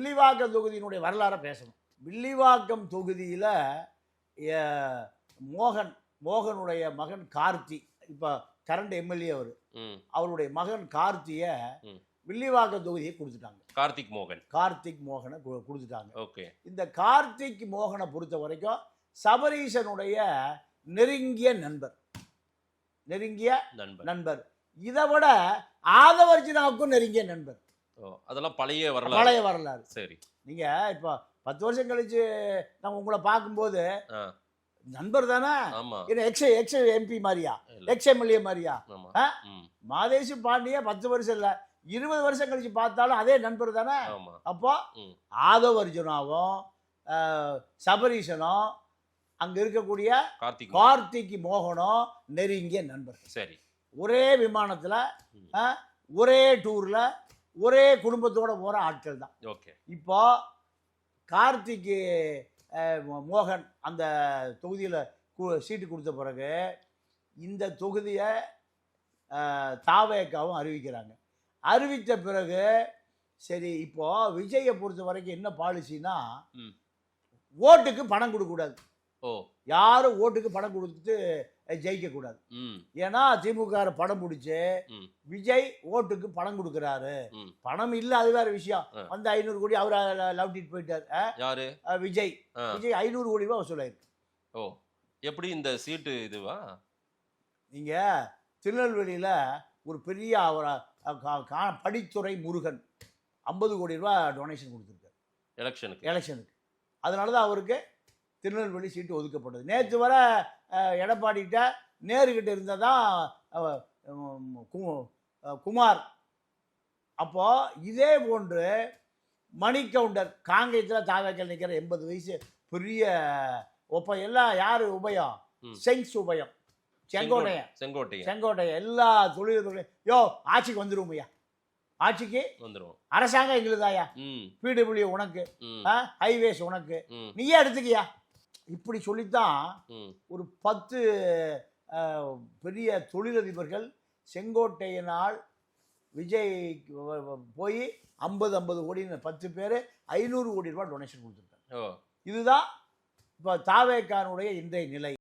வில்லிவாக்கம் தொகுதியினுடைய வரலாறை பேசணும். வில்லிவாக்கம் தொகுதியில் மோகனுடைய மகன் கார்த்தி, இப்போ கரண்ட் எம்எல்ஏ அவருடைய மகன் கார்த்தியை வில்லிவாக்கம் தொகுதியை கொடுத்துட்டாங்க. கார்த்திக் மோகனை கொடுத்துட்டாங்க. ஓகே. இந்த கார்த்திக் மோகனை பொறுத்த வரைக்கும் சபரீசனுடைய நெருங்கிய நண்பர். இதை விட ஆதவர்ஜினாவுக்கும் நெருங்கிய நண்பர். அதெல்லாம் பழைய வரலாறு. சரி. நீங்க இப்போ 10 வருஷம் கழிச்சு நான் உங்களை பார்க்கும்போது நண்பர் தானே, எக்ஸ் எம்பி மாதிரியா, எக்ஸ் எம்எல்ஏ மாதிரியா? மாதேசி பாண்டிய 10 வருஷம் இல்ல 20 வருஷம் கழிச்சு பார்த்தாலும் அதே நண்பர் தானே. அப்போ ஆதவர்ஜுனாவும் சபரீசனும் அங்க இருக்கக்கூடிய கார்த்திக் மோகனும் நெருங்கிய நண்பர். சரி. ஒரே விமானத்துல ஒரே டூர்ல ஒரே குடும்பத்தோட போற ஆட்கள் தான். இப்போ கார்த்திக் மோகன் அந்த தொகுதியில் சீட்டு கொடுத்த பிறகு இந்த தொகுதியை தாவேக்காவும் அறிவிக்கிறாங்க. அறிவித்த பிறகு சரி, இப்போ விஜயை பொறுத்த வரைக்கும் என்ன பாலிசின்னா, ஓட்டுக்கு பணம் கொடுக்கக்கூடாது. யாரும் ஓட்டுக்கு பணம் கொடுத்து ஜெயிக்க கூடாது. ஏன்னா திமுக படம் பிடிச்சு விஜய் ஓட்டுக்கு பணம் கொடுக்கறாரு. பணம் இல்ல, அது வேற விஷயம். வந்து 500 கோடி அவர் லவ்டிட்டு போயிட்டாரு. விஜய் 500 கோடி ரூபாய் வசூலாயிருக்கு. எப்படி இந்த சீட்டு இதுவா? நீங்க திருநெல்வேலியில ஒரு பெரிய படித்துறை முருகன் 50 கோடி ரூபாய் டொனேஷன் கொடுத்துருக்காரு எலெக்ஷனுக்கு. அதனாலதான் அவருக்கு திருநெல்வேலி சீட்டு ஒதுக்கப்பட்டது. நேற்று வர எடப்பாடிகிட்ட நேருகிட்ட இருந்ததான் குமார். அப்போ இதே போன்று மணிகவுண்டர் காங்கேயத்தில் தாவேக்கல் நிற்கிற 80 வயசு பெரிய எல்லாம் யாரு உபயம்? செங்ஸ் உபயம், செங்கோட்டையன் எல்லா தொழில்துறையும் ஆட்சிக்கு வந்துருவோம் ஐயா, ஆட்சிக்கு வந்துடும். அரசாங்கம் எங்களுதாயா, பிடபிள்யூ உனக்கு, ஹைவேஸ் உனக்கு, நீயே எடுத்துக்கியா. இப்படி சொல்லித்தான் ஒரு 10 பெரிய தொழிலதிபர்கள் செங்கோட்டையினால் விஜய் போய் 50 கோடி 10 பேர் 500 கோடி ரூபாய் டொனேஷன் கொடுத்துருக்காங்க. இதுதான் இப்போ தாவேக்கானுடைய இன்றைய நிலை.